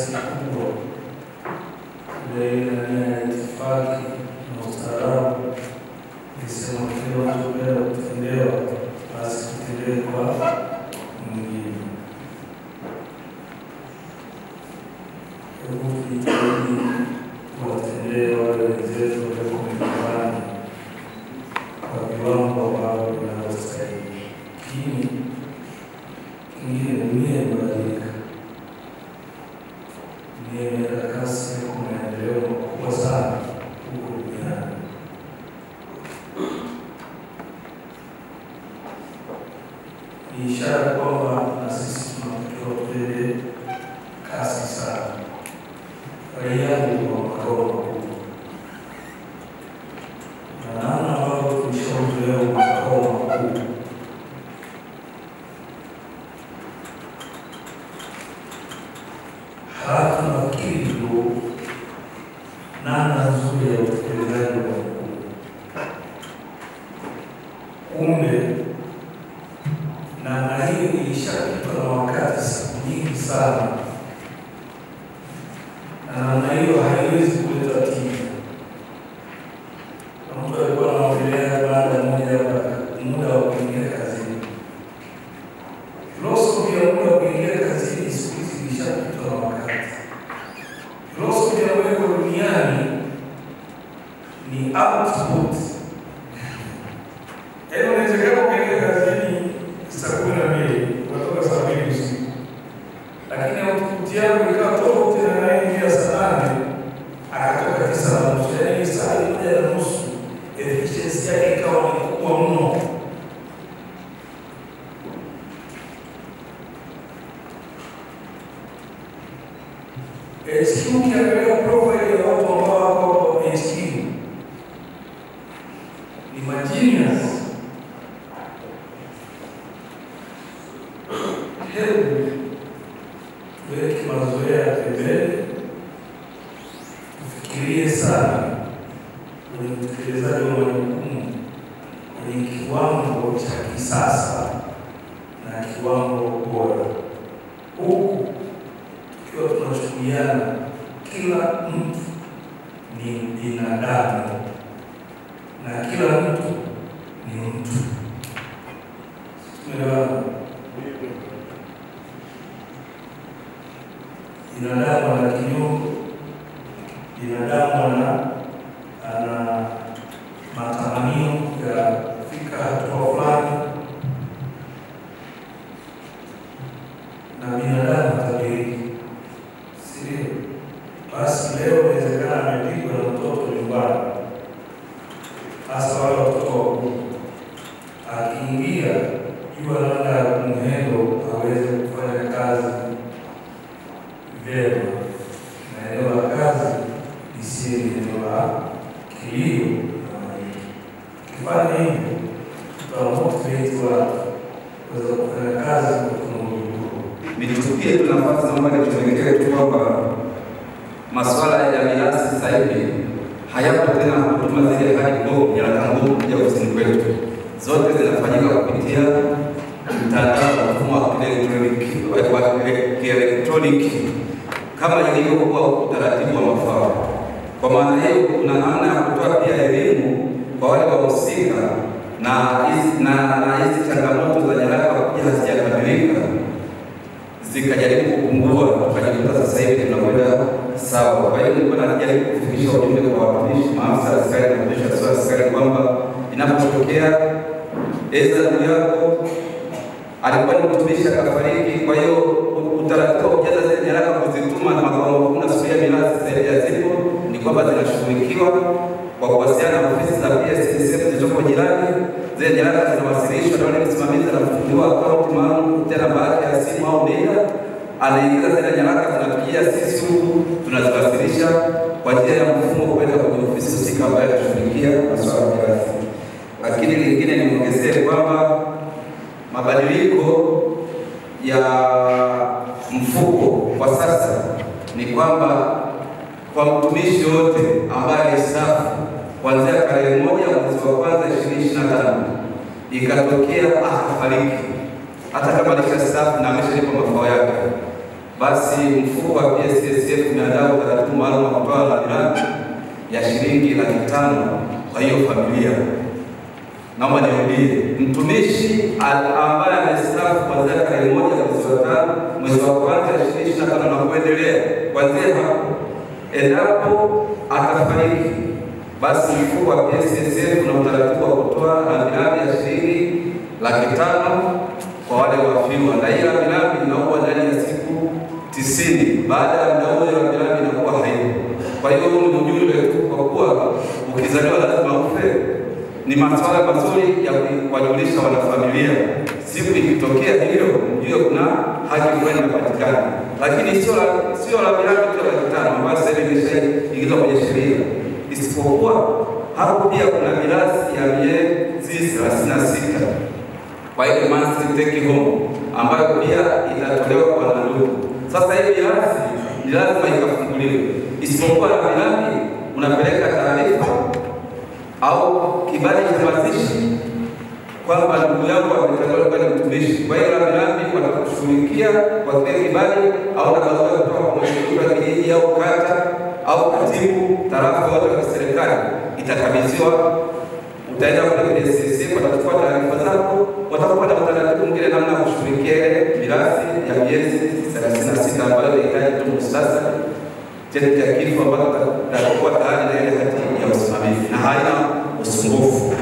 kiasi kikubwa ile ya itifaki na ustaarabu ikisema kile wanachopenda kutendewa basi kutendee kwa mwingine. Hebu tujitahidi kuwatendea wale wenzetu walioko nyumbani kwa viwango ambavyo vinavyostahili. Kingine dunia imebadilika. Dunia imeenda kasi ya maendeleo makubwa sana huko duniani. Ni ishara kwamba na sisi tunatakiwa tuende kasi sana. Raia ni wa makao makuu. Na namna ambavyo tumeshauzoea makao makuu, hata nafikiri ndio namna nzuri ya utekelezaji wa makuu. Kumbe namna hiyo ilishapitwa na wakati siku nyingi sana, na namna hiyo haiwezi kuleta tija. Mtu alikuwa anaongelea baada ya muda wa kuingia kazini. Filosofi ya muda wa kuingia kazini siku hizi ilishapitwa na wakati. Filosofi ya mweko duniani ni output. Unawezekana kuingia kazini saa 12 kutoka saa 2 usiku, lakini output yako ikawa tofauti na anaingia saa 8 akatoka 9:30, yaani saa 1:30 efficiency yake ikawa ni kubwa mno. HQ ukiangalia profile ya watu ambao wako HQ ni magenius. Hebu tuweke mazoea pembeni, tufikirie sana kwenye utekelezaji wa majukumu kwenye kiwango cha kisasa na kiwango bora, huku tukiwa tunachukuliana kila mtu ni binadamu na kila mtu ni mtu. Tumeelewana? Binadamu ana kinyongo, binadamu ana matamanio ya kufika hatua fulani, na binadamu hatabiriki. Sio? Basi leo inawezekana amepigwa na mtoto nyumbani, hasa wale watoto wakubwa, akiingia jua labda ya kumhendo aweze kufanya kazi vyema, na eneo la kazi lisiwe eneo la kilio na maisha. Kifanya hivyo tutamotivate watu kuweza kufanya kazi kwa kutumia. Nilitupia tu nafasi naomba nikuelekeze tu kwamba masuala ya mirathi sasa hivi hayapo tena huduma zile hadi kwa nyaraka ngumu kuja ofisini kwetu. Zote zinafanyika kupitia mtandao wa mfumo wa kielektroniki kama ilivyokuwa utaratibu wa mafao. Kwa maana hiyo kuna namna ya kutoa pia elimu kwa wale wahusika na hizi changamoto za nyaraka kuja hazijakamilika zikajaribu kupungua, tukajikuta sasa hivi tunakwenda sawa. Kwa hiyo nilikuwa najaribu kufikisha ujumbe kwa watumishi, maafisa wa serikali na watumishi wa serikali kwamba inapotokea ndugu yako alikuwa ni mtumishi akafariki, kwa hiyo utaratibu wa kujaza zile nyaraka kuzituma na makao kuna suria mirathi zaidi ya zipo ni kwamba zinashughulikiwa kwa kuwasiliana na ofisi za PSSF zilizoko jirani. Zile nyaraka zinawasilishwa na wale msimamizi anafunguliwa account maalum tena baada ya simu au NIDA, anaingiza zile nyaraka tunapigia sisi huku tunaziwasilisha kwa njia ya mfumo kwenda kwenye ofisi husika ambayo inashughulikia masuala ya mirathi. Lakini lingine niongezee kwamba mabadiliko ya mfuko kwa sasa ni kwamba kwa mtumishi wote ambaye alistaafu kuanzia tarehe 1 mwezi wa kwanza 2025 ikatokea akafariki, hata kama alishastaafu na ameshalipa mafao yake, basi mfuko wa PSSF umeandaa utaratibu maalum wa kutoa rambirambi ya shilingi 500,000 kwa hiyo familia. Naomba nirudie, mtumishi ambaye amestaafu kuanzia tarehe 1 mwezi wa 5 mwezi wa kwanza 2025 na kuendelea, kuanzia hapo endapo atafariki, basi mfuko wa PSSF una utaratibu wa kutoa rambirambi ya shilingi 500,000 kwa wale wafiwa, na hii rambirambi inakuwa ndani ya siku 90. Baada ya muda huo rambirambi inakuwa haipo. Kwa hiyo huu ni ujumbe tu, kwa kuwa ukizaliwa lazima ufe. Ni masuala mazuri ya kuwajulisha wanafamilia. Siku ikitokea hilo, ndio kuna haki kwenda kupatikana. Lakini sio rambirambi tu 500,000 ambayo sasa imeshaingizwa kwenye sheria. Isipokuwa hapo pia kuna mirathi ya miezi 36. Kwa hiyo monthly take home ambayo pia itatolewa kwa ndugu. Sasa hiyo mirathi ni lazima ikafunguliwe. Isipokuwa rambirambi unapeleka taarifa au kibali cha mazishi kwamba ndugu yangu ametangazwa kwa mtumishi. Kwa hiyo rambirambi watakushughulikia kwa kile kibali au na barua kutoka kwa mwenyekiti wa kijiji au kata au katibu tarafa wote wa serikali, itakabidhiwa. Utaenda kwenye PSSF, watachukua taarifa zako, watakupa na utaratibu mwingine namna ya kushughulikia mirathi ya miezi 36 ambayo inahitaji tu sasa cheti cha kifo ambacho kitakuwa tayari na ile hati ya usimamizi na haina usumbufu.